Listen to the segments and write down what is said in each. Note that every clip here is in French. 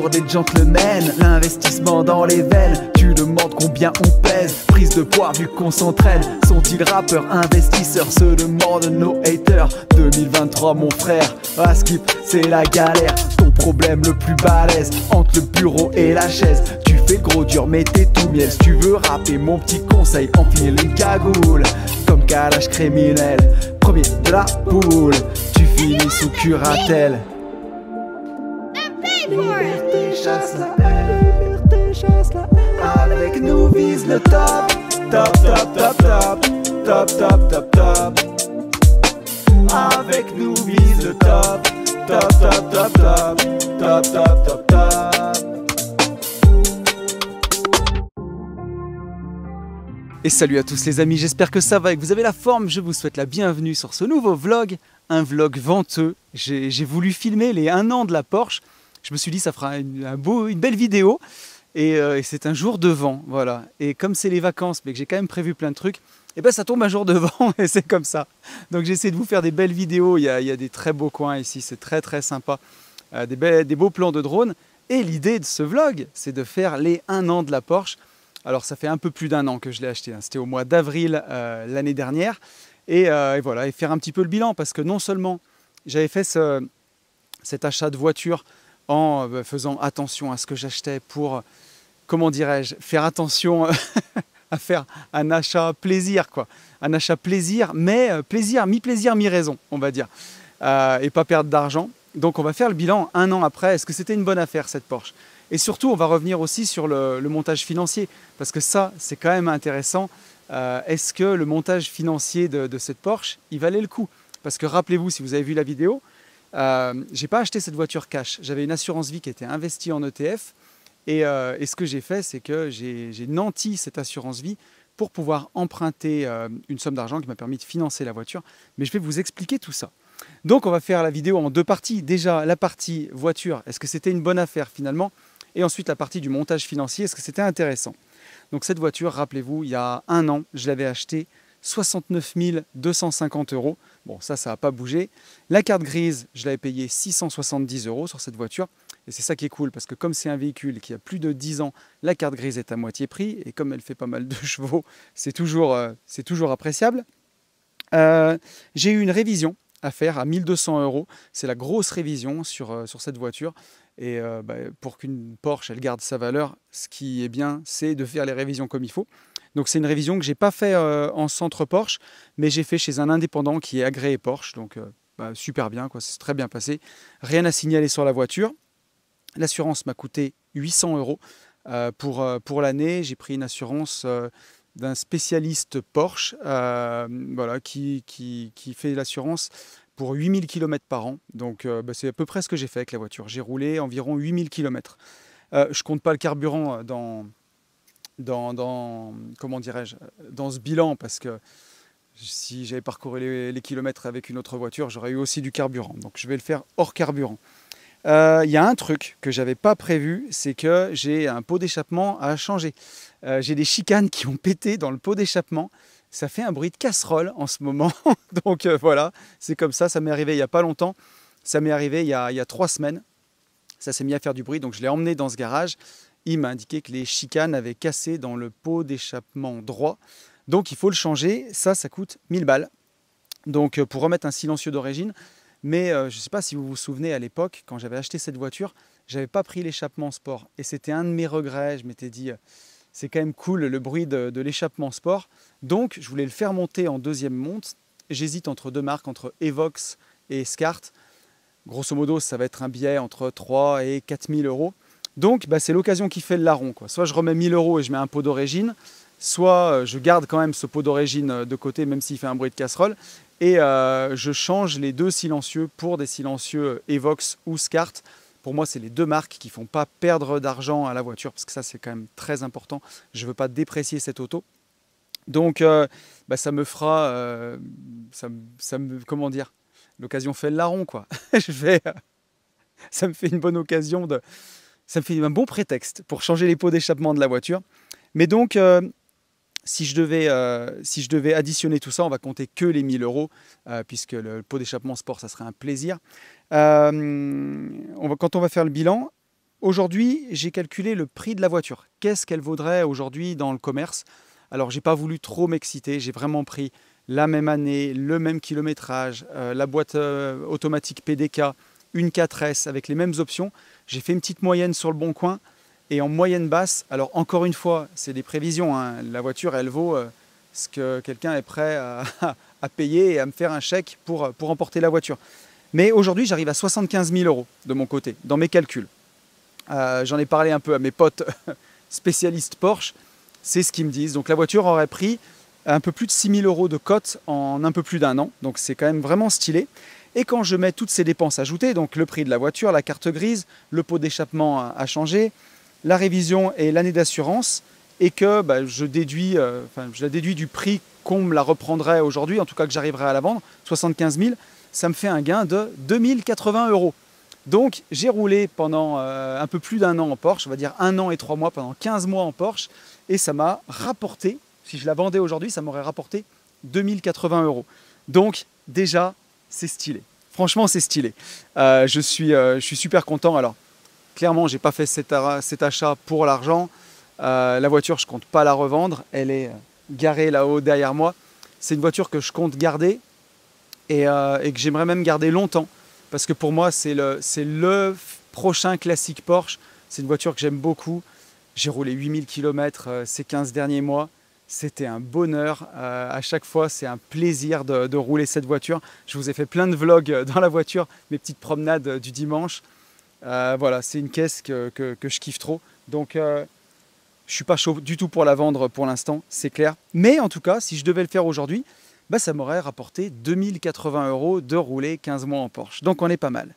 pour des gentlemen, l'investissement dans les veines. Tu demandes combien on pèse, prise de poids vu qu'on s'entraîne. Sont-ils rappeurs, investisseurs, se demandent nos haters. 2023 mon frère, à skip c'est la galère. Ton problème le plus balèze, entre le bureau et la chaise. Tu fais gros dur mais t'es tout miel. Si tu veux rapper mon petit conseil, enfile une cagoule comme calage criminel, premier de la poule. Tu finis sous curatelle. Liberté chasse la haine, liberté chasse la haine. Avec nous vise le top, top, top, top, top, top, top, top, top. Avec nous vise le top, top, top, top, top, top, top, top, top. Et salut à tous les amis, j'espère que ça va et que vous avez la forme. Je vous souhaite la bienvenue sur ce nouveau vlog, un vlog venteux. J'ai voulu filmer les 1 an de la Porsche. Je me suis dit ça fera une belle vidéo et c'est un jour de vent, voilà. Et comme c'est les vacances mais que j'ai quand même prévu plein de trucs, et ben ça tombe un jour de vent et c'est comme ça. Donc j'essaie de vous faire des belles vidéos, il y a des très beaux coins ici, c'est très très sympa, des beaux plans de drone. Et l'idée de ce vlog, c'est de faire les 1 an de la Porsche. Alors ça fait un peu plus d'1 an que je l'ai acheté, hein. C'était au mois d'avril l'année dernière. Et voilà, et faire un petit peu le bilan parce que non seulement j'avais fait cet achat de voiture en faisant attention à ce que j'achetais pour, comment dirais-je, faire attention à faire un achat plaisir, quoi. Un achat plaisir, mais mi-plaisir, mi-raison, on va dire, et pas perdre d'argent. Donc on va faire le bilan 1 an après. Est-ce que c'était une bonne affaire cette Porsche? Et surtout, on va revenir aussi sur le montage financier, parce que ça, c'est quand même intéressant. Est-ce que le montage financier de cette Porsche, il valait le coup? Parce que rappelez-vous, si vous avez vu la vidéo, j'ai pas acheté cette voiture cash. J'avais une assurance vie qui était investie en ETF. Et ce que j'ai fait, c'est que j'ai nanti cette assurance vie pour pouvoir emprunter une somme d'argent qui m'a permis de financer la voiture. Mais je vais vous expliquer tout ça. Donc on va faire la vidéo en 2 parties. Déjà, la partie voiture, est-ce que c'était une bonne affaire finalement? Et ensuite la partie du montage financier, est-ce que c'était intéressant? Donc cette voiture, rappelez-vous, il y a 1 an, je l'avais achetée 69 250 €. Bon, ça n'a pas bougé. La carte grise, je l'avais payée 670 € sur cette voiture. Et c'est ça qui est cool, parce que comme c'est un véhicule qui a plus de 10 ans, la carte grise est à moitié prix. Et comme elle fait pas mal de chevaux, c'est toujours appréciable. J'ai eu une révision à faire à 1 200 €. C'est la grosse révision sur cette voiture. Et pour qu'une Porsche elle garde sa valeur, ce qui est bien, c'est de faire les révisions comme il faut. Donc c'est une révision que je n'ai pas fait en centre Porsche, mais j'ai fait chez un indépendant qui est agréé Porsche. Donc super bien, quoi, c'est très bien passé. Rien à signaler sur la voiture. L'assurance m'a coûté 800 € pour l'année. J'ai pris une assurance d'un spécialiste Porsche voilà, qui fait l'assurance pour 8000 km par an. Donc c'est à peu près ce que j'ai fait avec la voiture. J'ai roulé environ 8000 km. Je ne compte pas le carburant comment dirais-je, dans ce bilan, parce que si j'avais parcouru les kilomètres avec une autre voiture, j'aurais eu aussi du carburant. Donc je vais le faire hors carburant. Il y a un truc que je n'avais pas prévu, c'est que j'ai un pot d'échappement à changer. J'ai des chicanes qui ont pété dans le pot d'échappement. Ça fait un bruit de casserole en ce moment. Donc voilà, c'est comme ça m'est arrivé il n'y a pas longtemps. Ça m'est arrivé il y a 3 semaines. Ça s'est mis à faire du bruit, donc je l'ai emmené dans ce garage. Il m'a indiqué que les chicanes avaient cassé dans le pot d'échappement droit. Donc il faut le changer, ça coûte 1000 balles. Donc pour remettre un silencieux d'origine. Mais je ne sais pas si vous vous souvenez, à l'époque, quand j'avais acheté cette voiture, je n'avais pas pris l'échappement sport. Et c'était un de mes regrets. Je m'étais dit, c'est quand même cool le bruit de l'échappement sport. Donc je voulais le faire monter en 2e monte. J'hésite entre 2 marques, entre Evox et Escart. Grosso modo, ça va être un billet entre 3 et 4000 €. Donc c'est l'occasion qui fait le larron, quoi. Soit je remets 1000 € et je mets un pot d'origine, soit je garde quand même ce pot d'origine de côté, même s'il fait un bruit de casserole, et je change les 2 silencieux pour des silencieux Evox ou Scart. Pour moi, c'est les 2 marques qui ne font pas perdre d'argent à la voiture, parce que ça, c'est quand même très important. Je ne veux pas déprécier cette auto. Donc, ça me fera, comment dire, l'occasion fait le larron, quoi. Ça me fait une bonne occasion ça me fait un bon prétexte pour changer les pots d'échappement de la voiture. Mais donc, si je devais additionner tout ça, on va compter que les 1000 €, puisque le pot d'échappement sport, ça serait un plaisir. Quand on va faire le bilan, Aujourd'hui, j'ai calculé le prix de la voiture. Qu'est-ce qu'elle vaudrait aujourd'hui dans le commerce? Alors, j'ai pas voulu trop m'exciter. J'ai vraiment pris la même année, le même kilométrage, la boîte automatique PDK, une 4S avec les mêmes options. J'ai fait une petite moyenne sur le Bon Coin et en moyenne basse. Alors, encore une fois, c'est des prévisions, hein. La voiture, elle vaut ce que quelqu'un est prêt à payer et à me faire un chèque pour emporter la voiture. Mais aujourd'hui, j'arrive à 75 000 euros de mon côté, dans mes calculs. J'en ai parlé un peu à mes potes spécialistes Porsche, c'est ce qu'ils me disent. Donc la voiture aurait pris un peu plus de 6 000 euros de cote en un peu plus d'un an, donc c'est quand même vraiment stylé. Et quand je mets toutes ces dépenses ajoutées, donc le prix de la voiture, la carte grise, le pot d'échappement a changé, la révision et l'année d'assurance, et que je la déduis du prix qu'on me la reprendrait aujourd'hui, en tout cas que j'arriverai à la vendre, 75 000, ça me fait un gain de 2080 euros. Donc j'ai roulé pendant un peu plus d'un an en Porsche, on va dire 1 an et 3 mois, pendant 15 mois en Porsche, et ça m'a rapporté, si je la vendais aujourd'hui, ça m'aurait rapporté 2080 euros. Donc déjà, c'est stylé. Franchement, c'est stylé. Je suis super content. Alors, clairement, j'ai pas fait cet achat pour l'argent. La voiture, je compte pas la revendre. Elle est garée là-haut derrière moi. C'est une voiture que je compte garder et que j'aimerais même garder longtemps. Parce que pour moi, c'est le prochain classique Porsche. C'est une voiture que j'aime beaucoup. J'ai roulé 8000 km ces 15 derniers mois. C'était un bonheur. À chaque fois, c'est un plaisir de rouler cette voiture. Je vous ai fait plein de vlogs dans la voiture, mes petites promenades du dimanche. Voilà, c'est une caisse que je kiffe trop. Donc, je ne suis pas chaud du tout pour la vendre pour l'instant, c'est clair. Mais en tout cas, si je devais le faire aujourd'hui, ça m'aurait rapporté 2080 euros de rouler 15 mois en Porsche. Donc on est pas mal.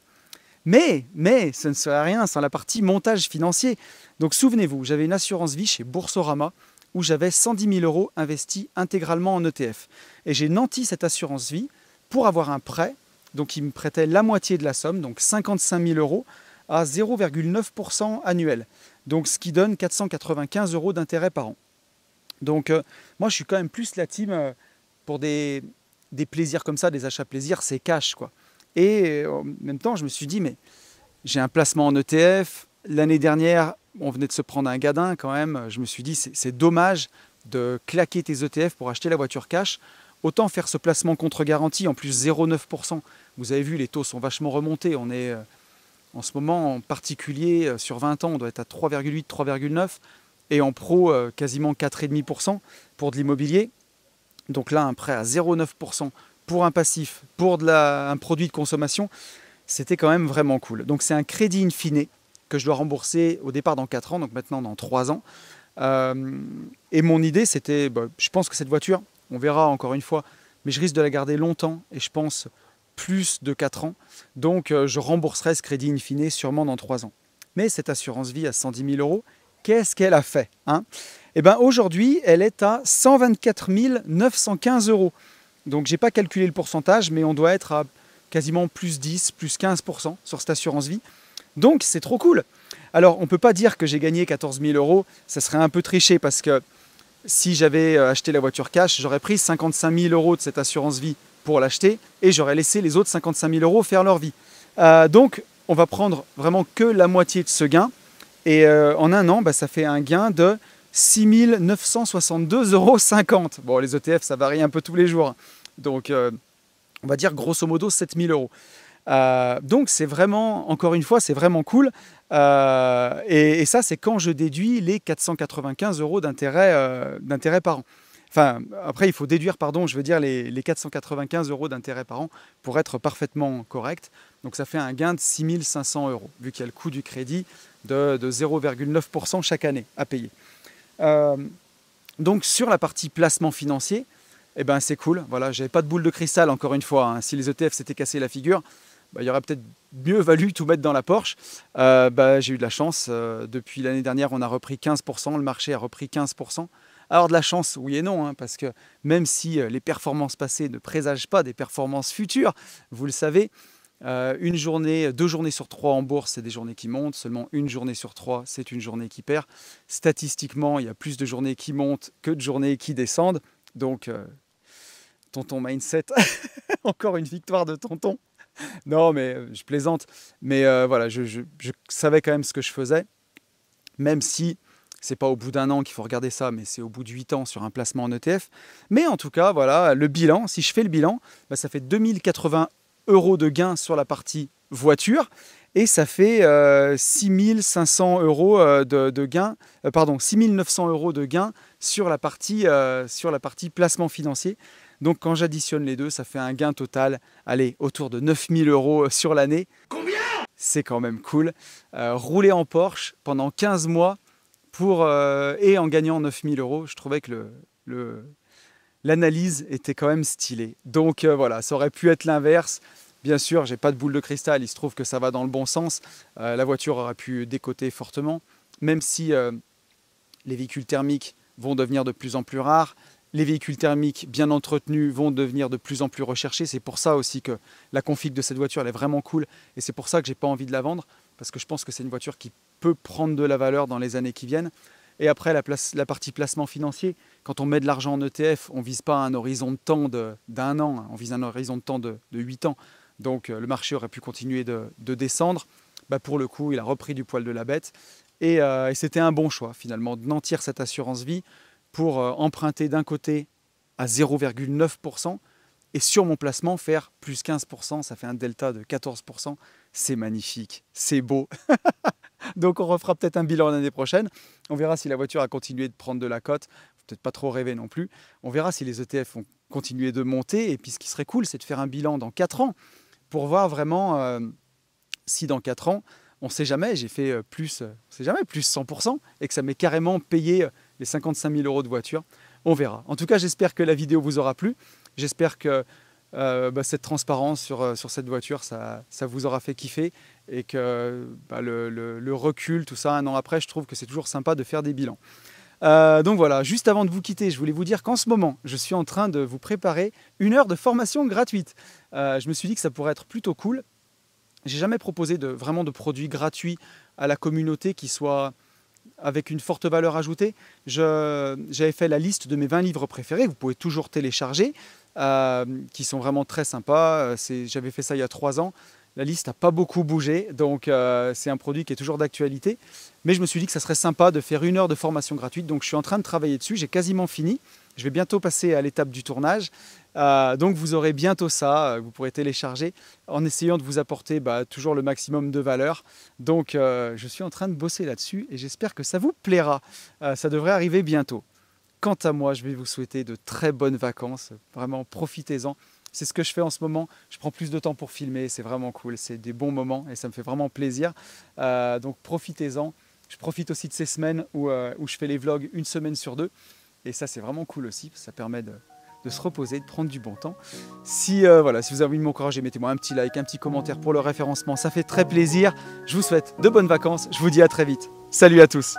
Mais ce ne serait rien sans la partie montage financier. Donc souvenez-vous, j'avais une assurance vie chez Boursorama où j'avais 110 000 euros investis intégralement en ETF. Et j'ai nanti cette assurance vie pour avoir un prêt. Donc ils me prêtaient la moitié de la somme, donc 55 000 euros à 0,9% annuel. Donc ce qui donne 495 euros d'intérêt par an. Donc moi je suis quand même plus la team... pour des plaisirs comme ça, des achats plaisirs, c'est cash, quoi. Et en même temps, je me suis dit, mais j'ai un placement en ETF. L'année dernière, on venait de se prendre un gadin quand même. Je me suis dit, c'est dommage de claquer tes ETF pour acheter la voiture cash. Autant faire ce placement contre garantie, en plus 0,9%. Vous avez vu, les taux sont vachement remontés. On est en ce moment, en particulier, sur 20 ans, on doit être à 3,8, 3,9. Et en pro, quasiment 4,5% pour de l'immobilier. Donc là, un prêt à 0,9% pour un passif, pour un produit de consommation, c'était quand même vraiment cool. Donc c'est un crédit in fine que je dois rembourser au départ dans 4 ans, donc maintenant dans 3 ans. Et mon idée, c'était, je pense que cette voiture, on verra encore une fois, mais je risque de la garder longtemps et je pense plus de 4 ans. Donc je rembourserai ce crédit in fine sûrement dans 3 ans. Mais cette assurance vie à 110 000 euros, qu'est-ce qu'elle a fait, hein? Eh bien aujourd'hui, elle est à 124 915 euros. Donc je n'ai pas calculé le pourcentage, mais on doit être à quasiment plus 10, plus 15% sur cette assurance vie. Donc c'est trop cool. Alors on ne peut pas dire que j'ai gagné 14 000 euros, ça serait un peu triché parce que si j'avais acheté la voiture cash, j'aurais pris 55 000 euros de cette assurance vie pour l'acheter et j'aurais laissé les autres 55 000 euros faire leur vie. Donc on va prendre vraiment que la moitié de ce gain et en un an, ça fait un gain de 6 962,50 euros. Bon, les ETF, ça varie un peu tous les jours. Donc, on va dire grosso modo 7 000 euros. Donc, c'est vraiment, encore une fois, c'est vraiment cool. Et ça, c'est quand je déduis les 495 euros d'intérêt par an. Enfin, après, il faut déduire, les 495 euros d'intérêt par an pour être parfaitement correct. Donc, ça fait un gain de 6 500 euros, vu qu'il y a le coût du crédit de 0,9% chaque année à payer. Donc sur la partie placement financier, c'est cool. Voilà, j'avais pas de boule de cristal encore une fois, hein. Si les ETF s'étaient cassé la figure, il y aurait peut-être mieux valu tout mettre dans la Porsche. J'ai eu de la chance. Depuis l'année dernière, on a repris 15%, le marché a repris 15%. Alors de la chance, oui et non, hein, parce que même si les performances passées ne présagent pas des performances futures, vous le savez, 2 journées sur 3 en bourse, c'est des journées qui montent. Seulement 1 journée sur 3, c'est une journée qui perd. Statistiquement, il y a plus de journées qui montent que de journées qui descendent. Donc, tonton mindset, encore une victoire de tonton. Non, mais je plaisante. Mais voilà, je savais quand même ce que je faisais, même si c'est pas au bout d'un an qu'il faut regarder ça, mais c'est au bout de 8 ans sur un placement en ETF. Mais en tout cas, voilà, le bilan, si je fais le bilan, bah, ça fait 2080 € de gains sur la partie voiture et ça fait 6500 € de gains, pardon, 6900 € de gains sur la partie placement financier. Donc quand j'additionne les deux, ça fait un gain total, allez, autour de 9000 € sur l'année. Combien? C'est quand même cool. Rouler en Porsche pendant 15 mois et en gagnant 9000 €, je trouvais que l'analyse était quand même stylée. Donc voilà, ça aurait pu être l'inverse. Bien sûr, j'ai pas de boule de cristal, il se trouve que ça va dans le bon sens. La voiture aurait pu décoter fortement, même si les véhicules thermiques vont devenir de plus en plus rares. Les véhicules thermiques bien entretenus vont devenir de plus en plus recherchés. C'est pour ça aussi que la config de cette voiture elle est vraiment cool. Et c'est pour ça que j'ai pas envie de la vendre, parce que je pense que c'est une voiture qui peut prendre de la valeur dans les années qui viennent. Et après, la partie placement financier, quand on met de l'argent en ETF, on ne vise pas un horizon de temps d'un an, on vise un horizon de temps de 8 ans. Donc le marché aurait pu continuer de descendre. Bah, pour le coup, il a repris du poil de la bête. Et c'était un bon choix finalement de nantir cette assurance vie pour emprunter d'un côté à 0,9% et sur mon placement faire plus 15%, ça fait un delta de 14%. C'est magnifique, c'est beau. Donc on refera peut-être un bilan l'année prochaine. On verra si la voiture a continué de prendre de la cote. Faut peut-être pas trop rêver non plus. On verra si les ETF ont continué de monter. Et puis ce qui serait cool, c'est de faire un bilan dans 4 ans pour voir vraiment si dans 4 ans, on ne sait jamais, j'ai fait plus 100% et que ça m'est carrément payé les 55 000 € de voiture. On verra. En tout cas, j'espère que la vidéo vous aura plu. J'espère que cette transparence sur cette voiture, ça vous aura fait kiffer et que le recul, tout ça, un an après, je trouve que c'est toujours sympa de faire des bilans. Donc voilà, juste avant de vous quitter, je voulais vous dire qu'en ce moment, je suis en train de vous préparer 1 heure de formation gratuite. Je me suis dit que ça pourrait être plutôt cool. J'ai jamais proposé vraiment de produits gratuits à la communauté qui soient avec une forte valeur ajoutée. J'avais fait la liste de mes 20 livres préférés, vous pouvez toujours télécharger, qui sont vraiment très sympas. J'avais fait ça il y a 3 ans. La liste n'a pas beaucoup bougé, donc c'est un produit qui est toujours d'actualité. Mais je me suis dit que ça serait sympa de faire 1 heure de formation gratuite, donc je suis en train de travailler dessus, j'ai quasiment fini. Je vais bientôt passer à l'étape du tournage, donc vous aurez bientôt ça, vous pourrez télécharger en essayant de vous apporter toujours le maximum de valeur. Donc je suis en train de bosser là-dessus et j'espère que ça vous plaira. Ça devrait arriver bientôt. Quant à moi, je vais vous souhaiter de très bonnes vacances, vraiment profitez-en. C'est ce que je fais en ce moment, je prends plus de temps pour filmer, c'est vraiment cool, c'est des bons moments et ça me fait vraiment plaisir. Donc profitez-en. Je profite aussi de ces semaines où je fais les vlogs 1 semaine sur 2. Et ça c'est vraiment cool aussi, ça permet de se reposer, de prendre du bon temps. Si vous avez envie de m'encourager, mettez-moi un petit like, un petit commentaire pour le référencement, ça fait très plaisir. Je vous souhaite de bonnes vacances, je vous dis à très vite. Salut à tous.